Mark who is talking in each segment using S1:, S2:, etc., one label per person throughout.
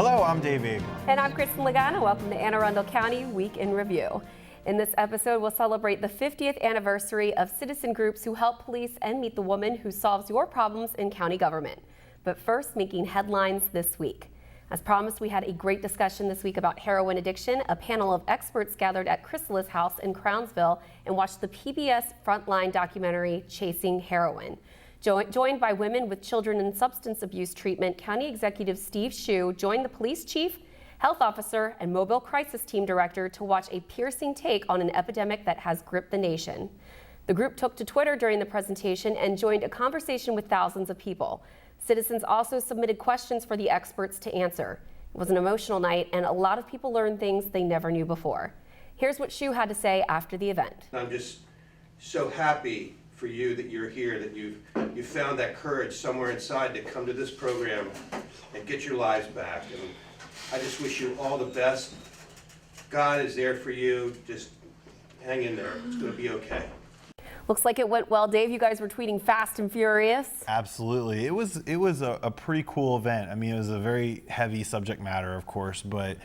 S1: Hello, I'm Dave Abe.
S2: And I'm Kristin. Welcome to Anne Arundel County Week in Review. In this episode, we'll celebrate the 50th anniversary of citizen groups who help police and meet the woman who solves your problems in county government. But first, making headlines this week. As promised, we had a great discussion this week about heroin addiction. A panel of experts gathered at Chrysalis House in Crownsville and watched the PBS Frontline documentary, Chasing Heroin. Joined by women with children in substance abuse treatment, County Executive Steve Shue joined the police chief, health officer, and mobile crisis team director to watch a piercing take on an epidemic that has gripped the nation. The group took to Twitter during the presentation and joined a conversation with thousands of people. Citizens also submitted questions for the experts to answer. It was an emotional night, and a lot of people learned things they never knew before. Here's what Shue had to say after the event.
S3: I'm just so happy for you that you're here, that you've found that courage somewhere inside to come to this program and get your lives back. And I just wish you all the best. God is there for you. Just hang in there. It's going to be okay.
S2: Looks like it went well. Dave, you guys were tweeting fast and furious.
S1: Absolutely. It was a pretty cool event. I mean, it was a very heavy subject matter, of course, but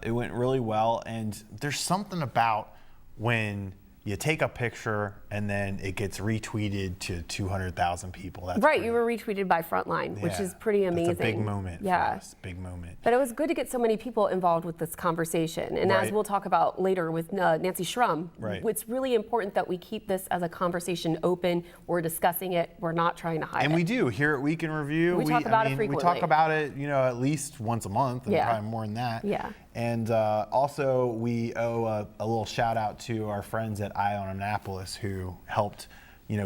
S1: it went really well. And there's something about when you take a picture and then it gets retweeted to 200,000 people. That's
S2: right,
S1: pretty,
S2: you were retweeted by Frontline, which is pretty amazing.
S1: That's a big moment for us, big moment.
S2: But it was good to get so many people involved with this conversation. And as we'll talk about later with Nancy Schrum, it's really important that we keep this as a conversation open. We're discussing it. We're not trying to hide it.
S1: And we do. Here at Week in Review,
S2: we talk about it frequently.
S1: We talk about it, at least once a month, and probably more than that.
S2: Yeah.
S1: And also, we owe a little shout out to our friends at Eye on Annapolis who helped,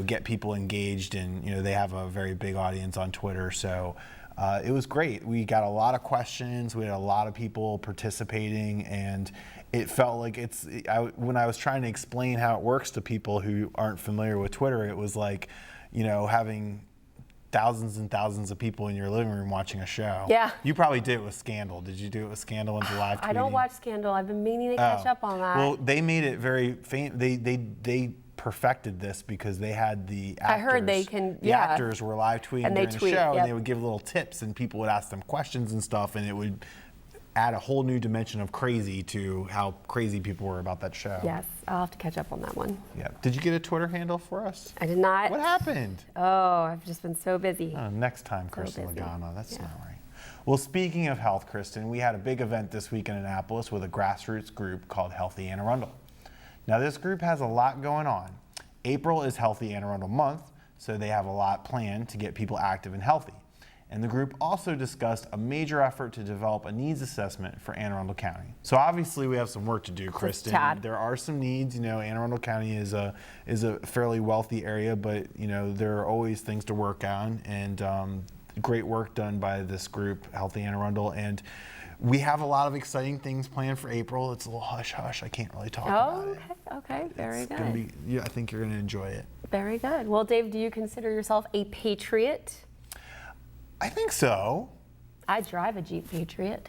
S1: get people engaged, and they have a very big audience on Twitter. So it was great. We got a lot of questions. We had a lot of people participating, and it felt like when I was trying to explain how it works to people who aren't familiar with Twitter, it was like, having thousands and thousands of people in your living room watching a show.
S2: Yeah.
S1: You probably did it with Scandal. Did you do it with Scandal and the live tweeting?
S2: I don't watch Scandal. I've been meaning to catch up on that.
S1: Well, they made it very famous. They perfected this because they had the actors.
S2: I heard they can,
S1: The actors were live tweeting during the show,
S2: and
S1: they would give little tips, and people would ask them questions and stuff, and it would add a whole new dimension of crazy to how crazy people were about that show.
S2: Yes, I'll have to catch up on that one.
S1: Yeah. Did you get a Twitter handle for us?
S2: I did not.
S1: What happened?
S2: Oh, I've just been so busy.
S1: Next time, Kristin Lagana. That's not right. Well, speaking of health, Kristin, we had a big event this week in Annapolis with a grassroots group called Healthy Anne Arundel. Now, this group has a lot going on. April is Healthy Anne Arundel Month, so they have a lot planned to get people active and healthy. And the group also discussed a major effort to develop a needs assessment for Anne Arundel County. So obviously we have some work to do, Kristin. There are some needs. Anne Arundel County is a fairly wealthy area, but there are always things to work on, and great work done by this group, Healthy Anne Arundel. And we have a lot of exciting things planned for April. It's a little hush-hush. I can't really talk about it.
S2: Okay, very good.
S1: I think you're going to enjoy it.
S2: Very good. Well, Dave, do you consider yourself a patriot?
S1: I think so.
S2: I drive a Jeep Patriot.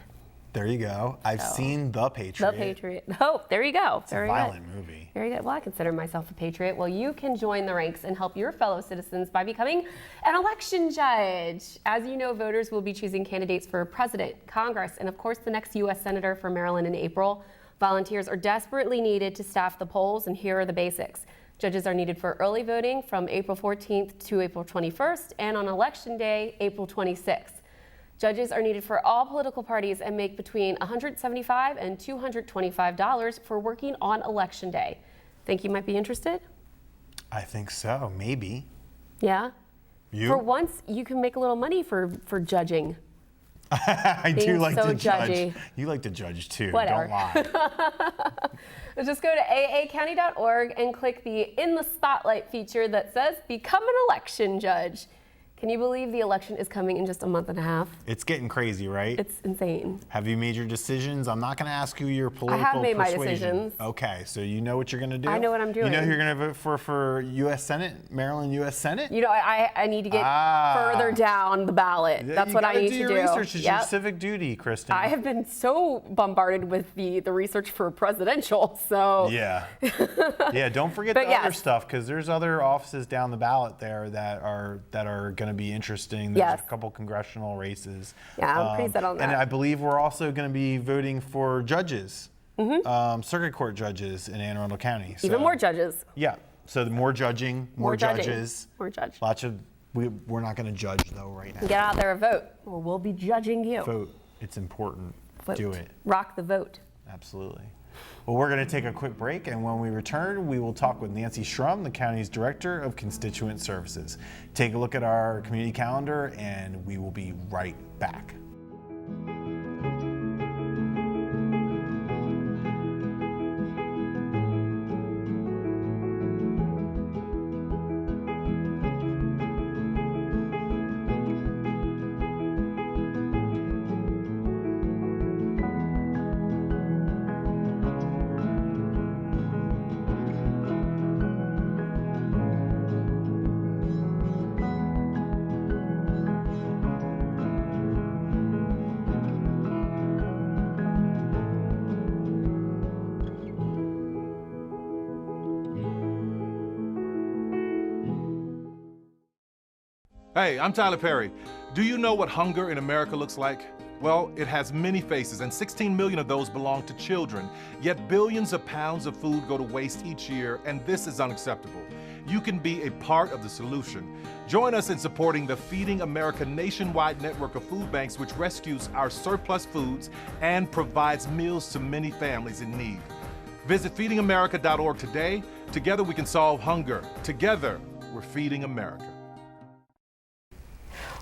S1: There you go. I've seen The Patriot.
S2: The Patriot. Oh, there you go.
S1: It's a violent movie.
S2: Very good. Well, I consider myself a patriot. Well, you can join the ranks and help your fellow citizens by becoming an election judge. As you know, voters will be choosing candidates for president, Congress, and of course the next U.S. Senator for Maryland in April. Volunteers are desperately needed to staff the polls, and here are the basics. Judges are needed for early voting from April 14th to April 21st, and on Election Day, April 26th. Judges are needed for all political parties and make between $175 and $225 for working on Election Day. Think you might be interested?
S1: I think so, maybe.
S2: Yeah?
S1: You?
S2: For once, you can make a little money for judging.
S1: I do like
S2: so
S1: to judge.
S2: Judgy.
S1: You like to judge too.
S2: Whatever.
S1: Don't lie.
S2: Just go to aacounty.org and click the In the Spotlight feature that says Become an Election Judge. Can you believe the election is coming in just a month and a half?
S1: It's getting crazy, right?
S2: It's insane.
S1: Have you made your decisions? I'm not going to ask you your political
S2: I have made
S1: persuasion.
S2: my decisions.
S1: Okay, so you know what you're going to do?
S2: I know what I'm doing.
S1: You know who you're going to vote for U.S. Senate, Maryland U.S. Senate?
S2: I need to get further down the ballot. That's what I need to do.
S1: You got to do your research. It's your civic duty, Kristin.
S2: I have been so bombarded with the research for presidential, so.
S1: Yeah. Yeah, don't forget the other stuff, because there's other offices down the ballot there that are going to going to be interesting. There's
S2: Yes.
S1: a couple congressional races.
S2: Yeah, I'm pretty set on that.
S1: And I believe we're also going to be voting for judges, circuit court judges in Anne Arundel County. So,
S2: Even more judges.
S1: Yeah. So the more judging, more
S2: judging,
S1: judges.
S2: more judge.
S1: Lots of, we're not going to judge though right now.
S2: Get out there and vote, or we'll be judging you.
S1: Vote. It's important.
S2: Vote.
S1: Do it.
S2: Rock the vote.
S1: Absolutely. Well, we're going to take a quick break, and when we return, we will talk with Nancy Schrum, the county's Director of Constituent Services. Take a look at our community calendar, and we will be right back.
S4: Hey, I'm Tyler Perry. Do you know what hunger in America looks like? Well, it has many faces, and 16 million of those belong to children. Yet billions of pounds of food go to waste each year, and this is unacceptable. You can be a part of the solution. Join us in supporting the Feeding America nationwide network of food banks, which rescues our surplus foods and provides meals to many families in need. Visit feedingamerica.org today. Together we can solve hunger. Together, we're feeding America.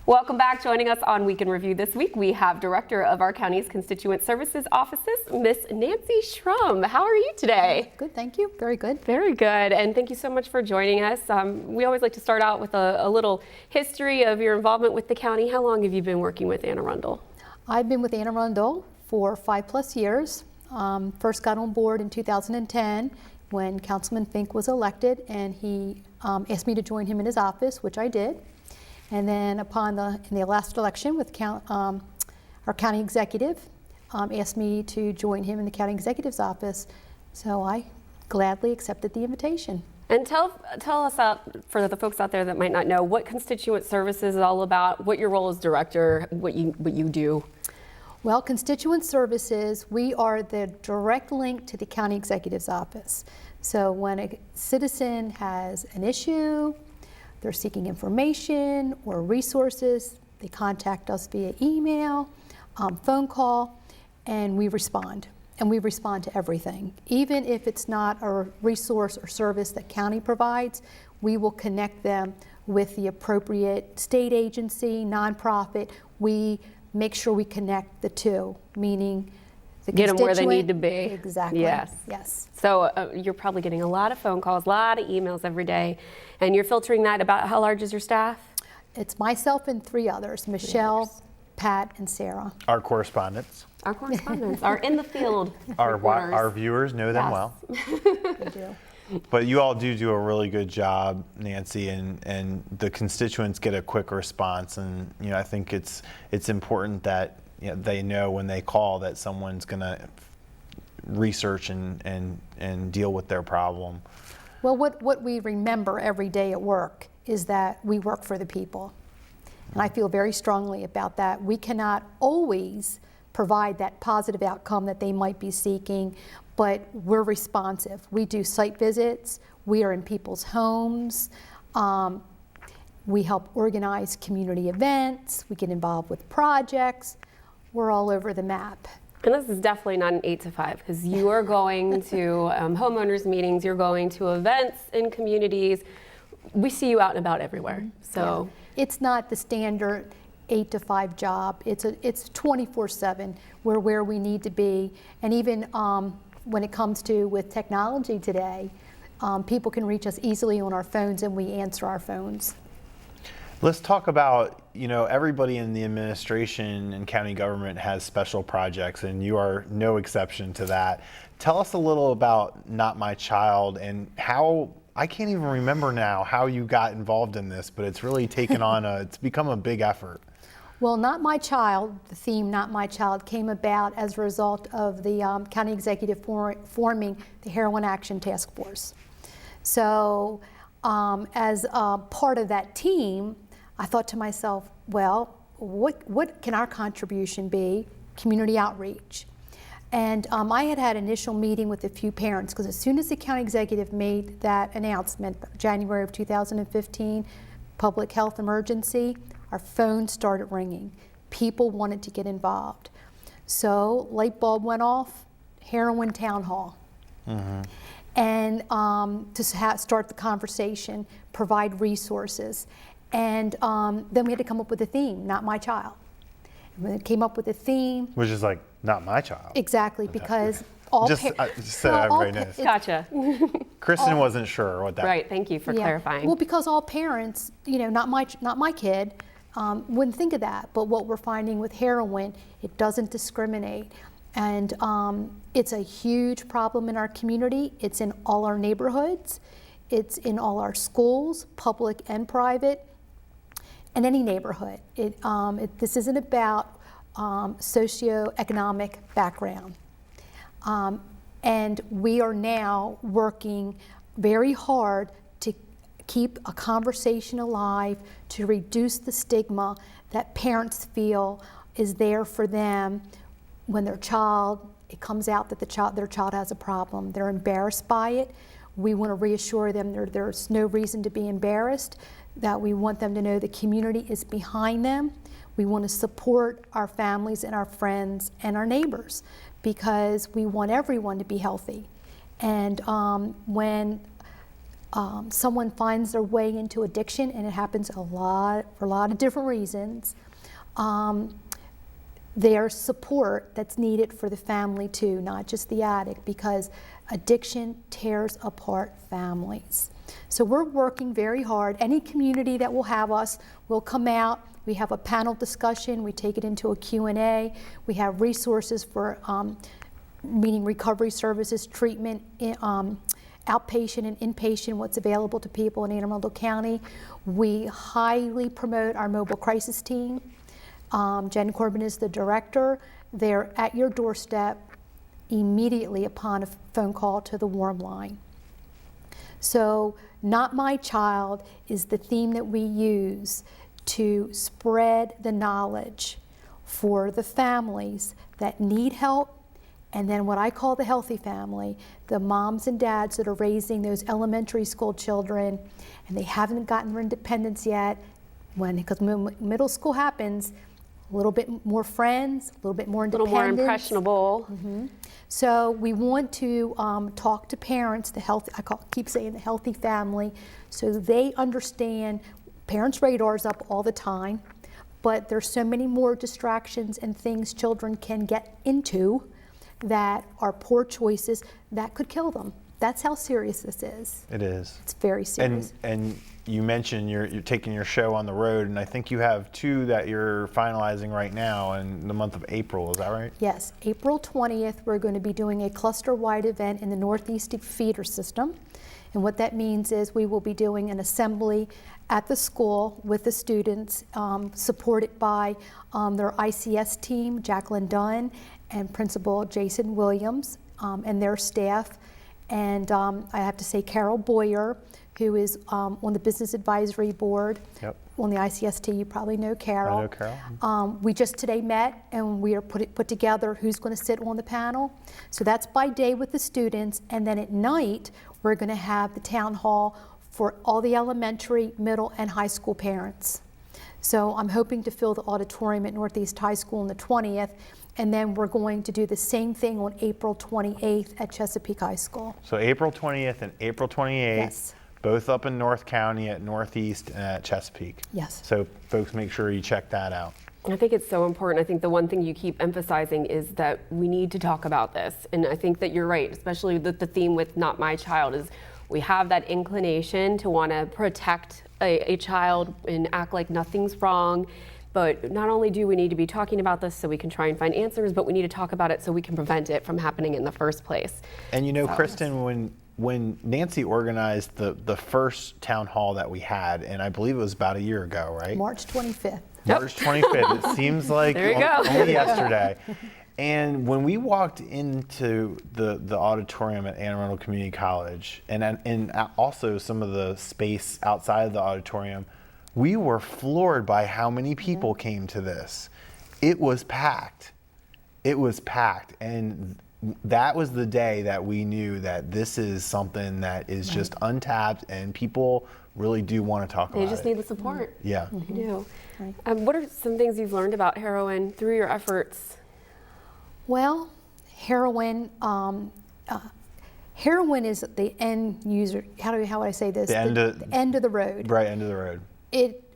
S2: Welcome back. Joining us on Week in Review this week, we have Director of our county's Constituent Services Offices, Miss Nancy Schrum. How are you today?
S5: Good, thank you. Very good.
S2: Very good, and thank you so much for joining us. We always like to start out with a little history of your involvement with the county. How long have you been working with Anne Arundel?
S5: I've been with Anne Arundel for 5+ years. First got on board in 2010 when Councilman Fink was elected, and he asked me to join him in his office, which I did. And then in the last election with our county executive asked me to join him in the county executive's office. So I gladly accepted the invitation.
S2: And tell us out, for the folks out there that might not know, what Constituent Services is all about, what your role as director, what you do.
S5: Well, Constituent Services, we are the direct link to the county executive's office. So when a citizen has an issue, they're seeking information or resources, they contact us via email, phone call, and we respond. And we respond to everything. Even if it's not a resource or service that county provides, we will connect them with the appropriate state agency, nonprofit. We make sure we connect the two, meaning the
S2: Get them where they
S5: constituent-
S2: need to be.
S5: Exactly.
S2: Yes.
S5: Yes.
S2: So you're probably getting a lot of phone calls, a lot of emails every day, and you're filtering that. About how large is your staff?
S5: It's myself and 3 others, Michelle, Pat, and Sarah.
S1: Our correspondents,
S2: Our correspondents are in the field.
S1: our
S2: reporters.
S1: viewers know them
S2: Yes.
S1: well.
S5: We do.
S1: But you all do a really good job, Nancy, and the constituents get a quick response. And I think it's important that they know when they call that someone's going to research and deal with their problem.
S5: Well, what we remember every day at work is that we work for the people. And I feel very strongly about that. We cannot always provide that positive outcome that they might be seeking, but we're responsive. We do site visits, we are in people's homes, we help organize community events, we get involved with projects, we're all over the map.
S2: And this is definitely not an 8 to 5, because you are going to homeowners meetings, you're going to events in communities. We see you out and about everywhere. So
S5: it's not the standard 8 to 5 job. It's 24/7. We're where we need to be. And even when it comes to with technology today, people can reach us easily on our phones, and we answer our phones.
S1: Let's talk about, everybody in the administration and county government has special projects, and you are no exception to that. Tell us a little about Not My Child and how, I can't even remember now how you got involved in this, but it's really taken on it's become a big effort.
S5: Well, Not My Child, the theme Not My Child, came about as a result of the county executive forming the Heroin Action Task Force. So as part of that team, I thought to myself, well, what can our contribution be? Community outreach. And I had initial meeting with a few parents, because as soon as the county executive made that announcement, January of 2015, public health emergency, our phones started ringing. People wanted to get involved. So light bulb went off, Heroin Town Hall. And to start the conversation, provide resources. And then we had to come up with a theme, Not My Child. And we came up with a theme.
S1: Which is like, not my child.
S5: Exactly, because all
S1: Just so everybody knows.
S2: Gotcha.
S1: Kristen wasn't sure what that.
S2: Right, thank you for clarifying.
S5: Well, because all parents, not my kid, wouldn't think of that. But what we're finding with heroin, it doesn't discriminate. And it's a huge problem in our community. It's in all our neighborhoods. It's in all our schools, public and private, and any neighborhood. This isn't about socioeconomic background. And we are now working very hard to keep a conversation alive, to reduce the stigma that parents feel is there for them when it comes out that their child has a problem. They're embarrassed by it. We want to reassure them there's no reason to be embarrassed, that we want them to know the community is behind them. We want to support our families and our friends and our neighbors, because we want everyone to be healthy. And when someone finds their way into addiction, and it happens for a lot of different reasons, there's support that's needed for the family too, not just the addict, because addiction tears apart families. So we're working very hard. Any community that will have us will come out. We have a panel discussion. We take it into a Q&A. We have resources for meaning recovery services, treatment, outpatient and inpatient, what's available to people in Anne Arundel County. We highly promote our mobile crisis team. Jen Corbin is the director. They're at your doorstep immediately upon a phone call to the warm line. So Not My Child is the theme that we use to spread the knowledge for the families that need help, and then what I call the healthy family, the moms and dads that are raising those elementary school children and they haven't gotten their independence yet, because middle school happens, a little bit more friends, a little bit more independence.
S2: A little more impressionable.
S5: So we want to talk to parents, keep saying the healthy family, so they understand parents' radar's up all the time, but there's so many more distractions and things children can get into that are poor choices that could kill them. That's how serious this is.
S1: It is.
S5: It's very serious.
S1: And you mentioned you're taking your show on the road, and I think you have 2 that you're finalizing right now in the month of April, is that right?
S5: Yes, April 20th, we're going to be doing a cluster-wide event in the Northeast feeder system. And what that means is we will be doing an assembly at the school with the students, supported by their ICS team, Jacqueline Dunn, and Principal Jason Williams, and their staff. And I have to say Carol Boyer, who is on the Business Advisory Board.
S1: Yep.
S5: On the ICST, you probably know Carol.
S1: I know Carol.
S5: We just today met, and we are put together who's going to sit on the panel. So that's by day with the students, and then at night we're going to have the town hall for all the elementary, middle, and high school parents. So I'm hoping to fill the auditorium at Northeast High School on the 20th, and then we're going to do the same thing on April 28th at Chesapeake High School.
S1: So April 20th and April 28th.
S5: Yes.
S1: Both up in North County at Northeast and at Chesapeake.
S5: Yes.
S1: So folks, make sure you check that out.
S2: I think it's so important. I think the one thing you keep emphasizing is that we need to talk about this. And I think that you're right, especially the theme with Not My Child is we have that inclination to want to protect a child and act like nothing's wrong. But not only do we need to be talking about this so we can try and find answers, but we need to talk about it so we can prevent it from happening in the first place.
S1: And Kristin, when Nancy organized the first town hall that we had, and I believe it was about a year ago, right?
S5: March 25th.
S1: March 25th. It seems like only yesterday. And when we walked into the auditorium at Anne Arundel Community College, and also some of the space outside of the auditorium, we were floored by how many people came to this. It was packed. It was packed. And that was the day that we knew that this is something that is just untapped and people really do want to talk about it.
S2: They just need the support.
S1: Yeah.
S2: They do.
S5: Right.
S2: What are some things you've learned about heroin through your efforts?
S5: Well, heroin is the end user. How would I say this?
S1: The
S5: end of the road.
S1: Right, end of the road.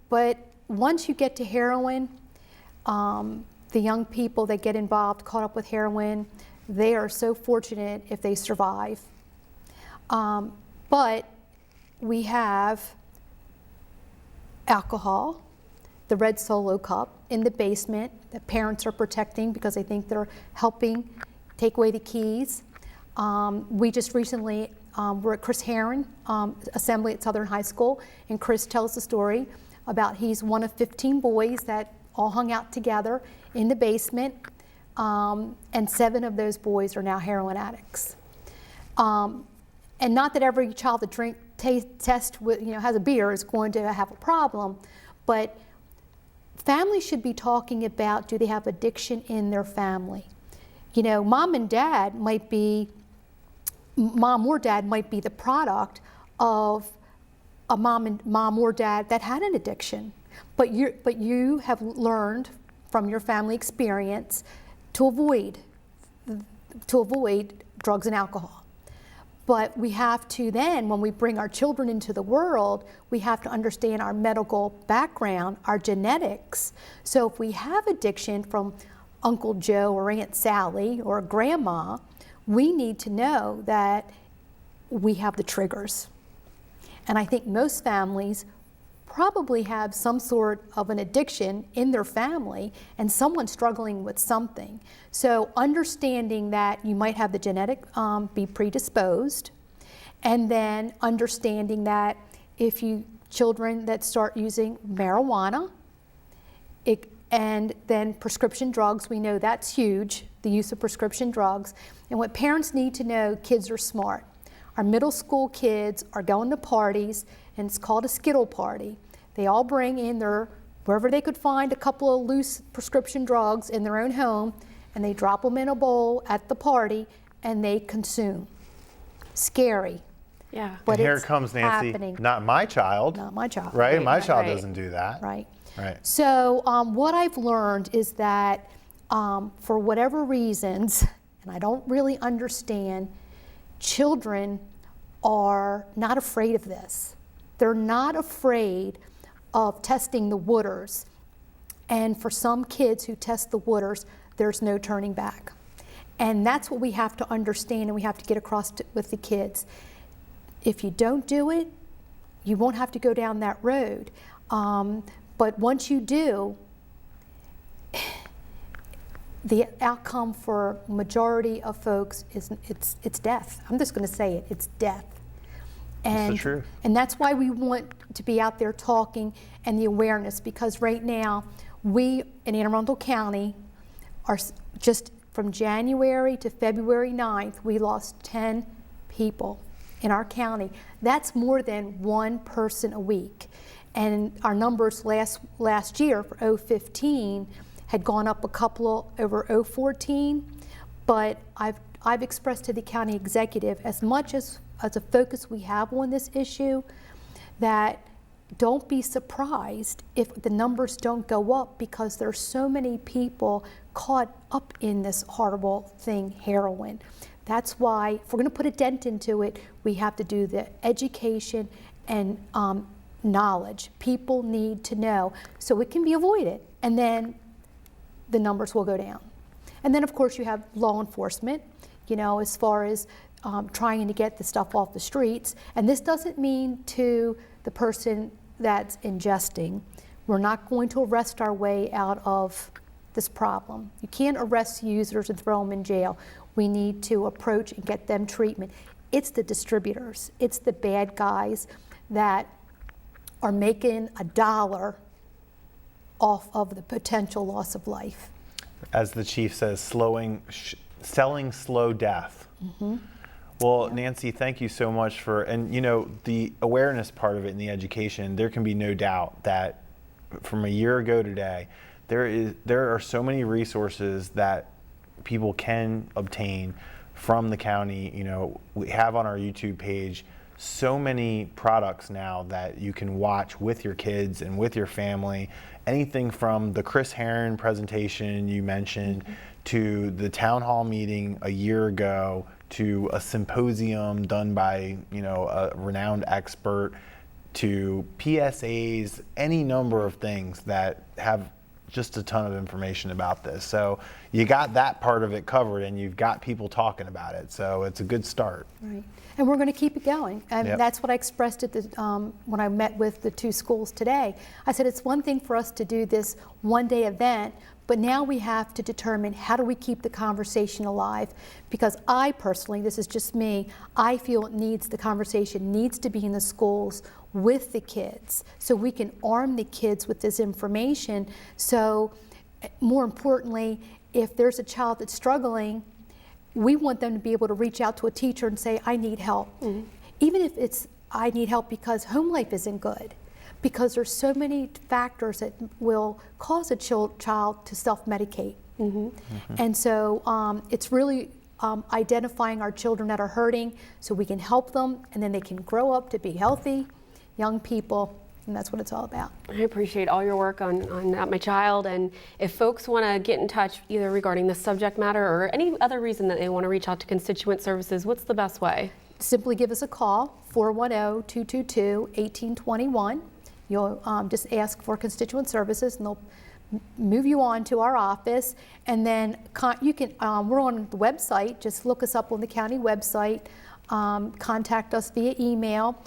S5: But once you get to heroin, the young people that get involved, caught up with heroin, they are so fortunate if they survive. But we have alcohol, the red Solo cup in the basement that parents are protecting because they think they're helping take away the keys. We just recently were at Chris Heron assembly at Southern High School, and Chris tells the story about he's one of 15 boys that all hung out together in the basement, and 7 of those boys are now heroin addicts. And not that every child that test with, has a beer is going to have a problem, but families should be talking about, do they have addiction in their family? Mom or dad might be the product of a mom or dad that had an addiction, but you have learned from your family experience to avoid drugs and alcohol. But we have to then, when we bring our children into the world, we have to understand our medical background, our genetics. So if we have addiction from Uncle Joe or Aunt Sally or grandma, we need to know that we have the triggers. And I think most families probably have some sort of an addiction in their family and someone struggling with something. So understanding that you might have the genetic be predisposed, and then understanding that if children that start using marijuana, and then prescription drugs, we know that's huge, the use of prescription drugs. And what parents need to know, kids are smart. Our middle school kids are going to parties, and it's called a Skittle party. They all bring in wherever they could find a couple of loose prescription drugs in their own home, and they drop them in a bowl at the party, and they consume. Scary.
S2: Yeah.
S5: But
S1: and here
S5: it's
S1: comes Nancy,
S5: happening.
S1: not my child.
S5: Not my child.
S1: Right? My child
S2: right.
S1: doesn't do that.
S5: Right.
S1: Right.
S5: So what I've learned is that for whatever reasons, and I don't really understand, children are not afraid of this. They're not afraid of testing the waters. And for some kids who test the waters, there's no turning back. And that's what we have to understand, and we have to get across with the kids. If you don't do it, you won't have to go down that road. But once you do, the outcome for majority of folks is it's death. I'm just going to say it. It's death. And,
S1: the truth.
S5: And that's why we want to be out there talking and the awareness, because right now we in Anne Arundel County are just from January to February 9th, we lost 10 people in our county. That's more than one person a week. And our numbers last year for 015 had gone up a couple over 014, but I've expressed to the county executive, as much as a focus we have on this issue, that don't be surprised if the numbers don't go up, because there's so many people caught up in this horrible thing, heroin. That's why, if we're going to put a dent into it, we have to do the education and knowledge. People need to know so it can be avoided, and then the numbers will go down. And then of course you have law enforcement, as far as trying to get the stuff off the streets. And this doesn't mean to the person that's ingesting, we're not going to arrest our way out of this problem. You can't arrest users and throw them in jail. We need to approach and get them treatment. It's the distributors, it's the bad guys that are making $1 off of the potential loss of life.
S1: As the chief says, selling slow death. Well, Nancy, thank you so much and the awareness part of it and the education, there can be no doubt that from a year ago today, there are so many resources that people can obtain from the county. We have on our YouTube page so many products now that you can watch with your kids and with your family. Anything from the Chris Heron presentation you mentioned to the town hall meeting a year ago to a symposium done by a renowned expert to PSAs, any number of things that have just a ton of information about this. So you got that part of it covered and you've got people talking about it. So it's a good start.
S5: Right. And we're going to keep it going. And
S1: Yep.
S5: that's what I expressed at when I met with the two schools today. I said it's one thing for us to do this one-day event, but now we have to determine how do we keep the conversation alive? Because I personally, this is just me, I feel the conversation needs to be in the schools with the kids so we can arm the kids with this information. So more importantly, if there's a child that's struggling, we want them to be able to reach out to a teacher and say, I need help. Even if it's, I need help because home life isn't good. Because there's so many factors that will cause a child to self-medicate. And so it's really identifying our children that are hurting so we can help them and then they can grow up to be healthy young people, and that's what it's all about.
S2: I appreciate all your work on my child, and if folks want to get in touch either regarding the subject matter or any other reason that they want to reach out to Constituent Services, what's the best way?
S5: Simply give us a call, 410-222-1821. You'll just ask for Constituent Services and they'll move you on to our office, and then you can, we're on the website, just look us up on the county website, contact us via email,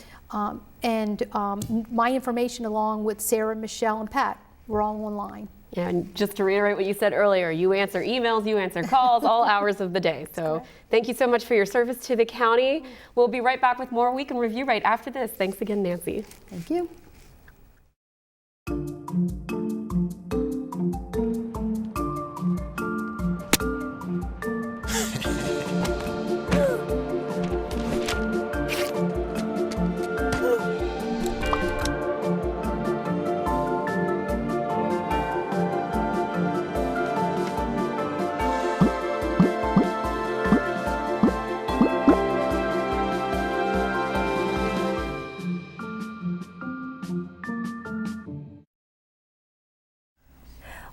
S5: and my information along with Sarah, Michelle, and Pat, we're all online.
S2: And just to reiterate what you said earlier, you answer emails, you answer calls, all hours of the day. So thank you so much for your service to the county. We'll be right back with more Week in Review right after this. Thanks again, Nancy.
S5: Thank you.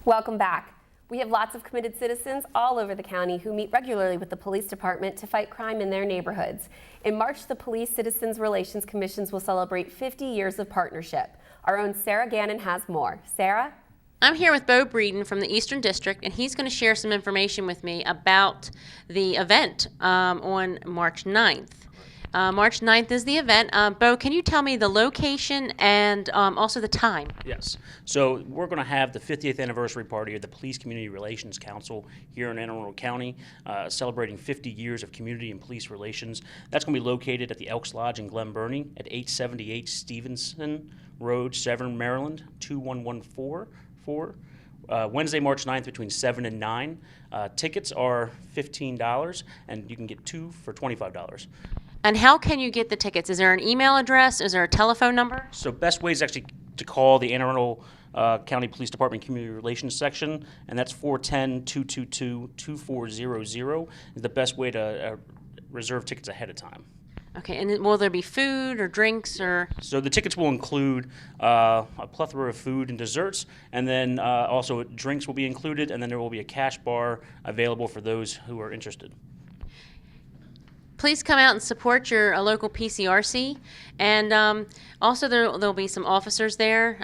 S2: Welcome back. We have lots of committed citizens all over the county who meet regularly with the police department to fight crime in their neighborhoods. In March, the Police Citizens Relations Commissions will celebrate 50 years of partnership. Our own Sara Gannon has more. Sarah?
S6: I'm here with Bo Breeden from the Eastern District, and he's going to share some information with me about the event on March 9th. March 9th is the event. Bo, can you tell me the location and also the time?
S7: Yes. So we're going to have the 50th anniversary party of the Police Community Relations Council here in Anne Arundel County, celebrating 50 years of community and police relations. That's going to be located at the Elks Lodge in Glen Burnie at 878 Stevenson Road, Severn, Maryland, 21144. Wednesday, March 9th between 7 and 9. Tickets are $15, and you can get two for $25.
S6: And how can you get the tickets? Is there an email address? Is there a telephone number?
S7: So best way is actually to call the Anne Arundel County Police Department Community Relations section, and that's 410-222-2400 is the best way to reserve tickets ahead of time.
S6: Okay, and will there be food or drinks or?
S7: So the tickets will include a plethora of food and desserts, and then also drinks will be included, and then there will be a cash bar available for those who are interested.
S6: Please come out and support your local PCRC, and also there'll be some officers there.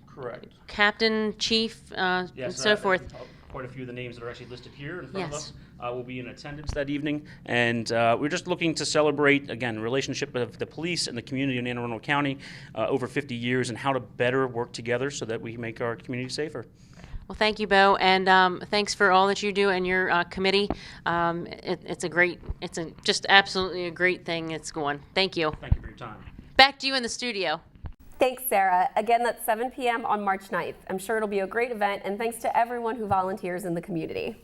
S7: Correct.
S6: Captain, chief, and so forth.
S7: Quite a few of the names that are actually listed here in front of
S6: Yes.
S7: us will be in attendance that evening, and we're just looking to celebrate, again, relationship of the police and the community in Anne Arundel County over 50 years and how to better work together so that we make our community safer.
S6: Well, thank you, Bo, and thanks for all that you do and your committee. It's just absolutely a great thing that's going. Thank you.
S7: Thank you for your time.
S6: Back to you in the studio.
S2: Thanks, Sarah. Again, that's 7 p.m. on March 9th. I'm sure it'll be a great event, and thanks to everyone who volunteers in the community.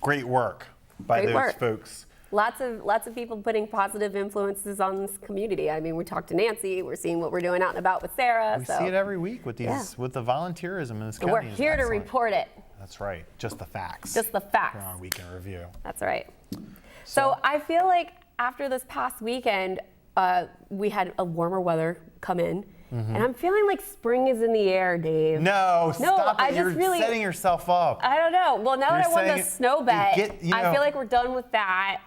S1: Great work by
S2: Great
S1: those
S2: work.
S1: folks
S2: Lots of people putting positive influences on this community. I mean, we talked to Nancy. We're seeing what we're doing out and about with Sarah.
S1: We see it every week with these with the volunteerism in this county.
S2: We're
S1: is
S2: here to
S1: excellent.
S2: report it.
S1: That's right. Just the facts.
S2: Just the facts.
S1: Here on Week in Review.
S2: That's right. So I feel like after this past weekend, we had a warmer weather come in. And I'm feeling like spring is in the air, Dave.
S1: No, stop it.
S2: I just
S1: You're
S2: really
S1: setting yourself up.
S2: I don't know. Well, now that I won the snow bet, I feel like we're done with that.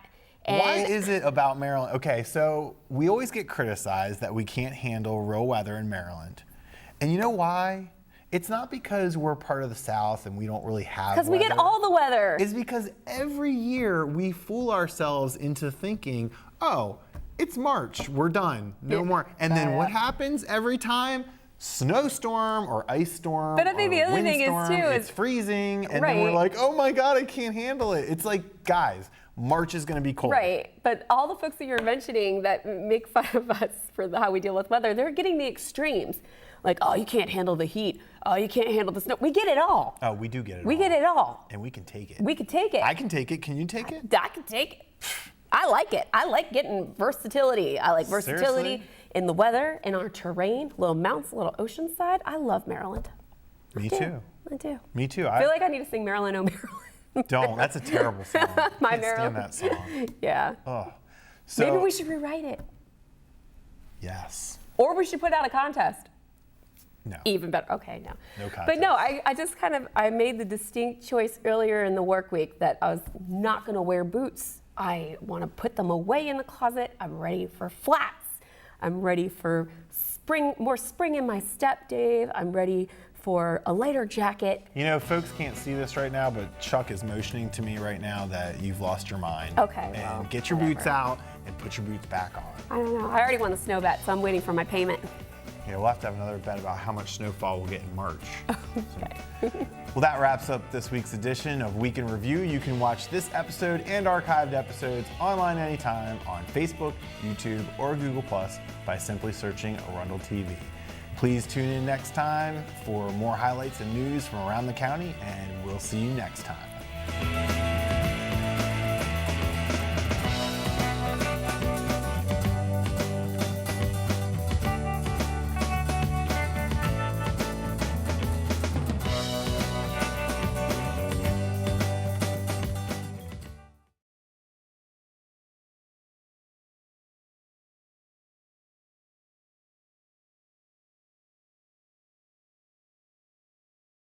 S2: And
S1: why is it about Maryland? Okay, so we always get criticized that we can't handle real weather in Maryland. And you know why? It's not because we're part of the South and we don't really have
S2: because we get all the weather.
S1: It's because every year we fool ourselves into thinking, oh, it's March, we're done, no more. And then what happens every time? Snowstorm or ice storm.
S2: But I think the other thing is too,
S1: it's freezing, and then we're like, oh my God, I can't handle it. It's like, guys, March is going to be cold.
S2: Right, but all the folks that you're mentioning that make fun of us for how we deal with weather, they're getting the extremes. Like, oh, you can't handle the heat. Oh, you can't handle the snow. We get it all.
S1: Oh, we do get it all.
S2: We get it all.
S1: And we can take it.
S2: We can take it.
S1: I can take it. Can you take it?
S2: I can take it. I like it. I like getting versatility. I like versatility
S1: Seriously?
S2: in the weather, in our terrain, little mountains, little ocean side. I love Maryland.
S1: Me too.
S2: I do.
S1: Me too.
S2: I feel like I need to sing Maryland, oh Maryland.
S1: Don't. That's a terrible song.
S2: My
S1: Can't
S2: Maryland.
S1: stand that song.
S2: Yeah.
S1: Oh. So,
S2: Maybe we should rewrite it.
S1: Yes.
S2: Or we should put out a contest.
S1: No.
S2: Even better. Okay, no.
S1: No contest.
S2: But no, I just I made the distinct choice earlier in the work week that I was not going to wear boots. I want to put them away in the closet. I'm ready for flats. I'm ready for spring, more spring in my step, Dave. I'm ready for a lighter jacket.
S1: You know, folks can't see this right now, but Chuck is motioning to me right now that you've lost your mind.
S2: Okay,
S1: And
S2: well,
S1: get your
S2: whatever.
S1: boots out and put your boots back on.
S2: I don't know. I already won the snow bet, so I'm waiting for my payment.
S1: Yeah, we'll have to have another bet about how much snowfall we'll get in March.
S2: Okay.
S1: Well, that wraps up this week's edition of Week in Review. You can watch this episode and archived episodes online anytime on Facebook, YouTube, or Google Plus by simply searching Arundel TV. Please tune in next time for more highlights and news from around the county, and we'll see you next time.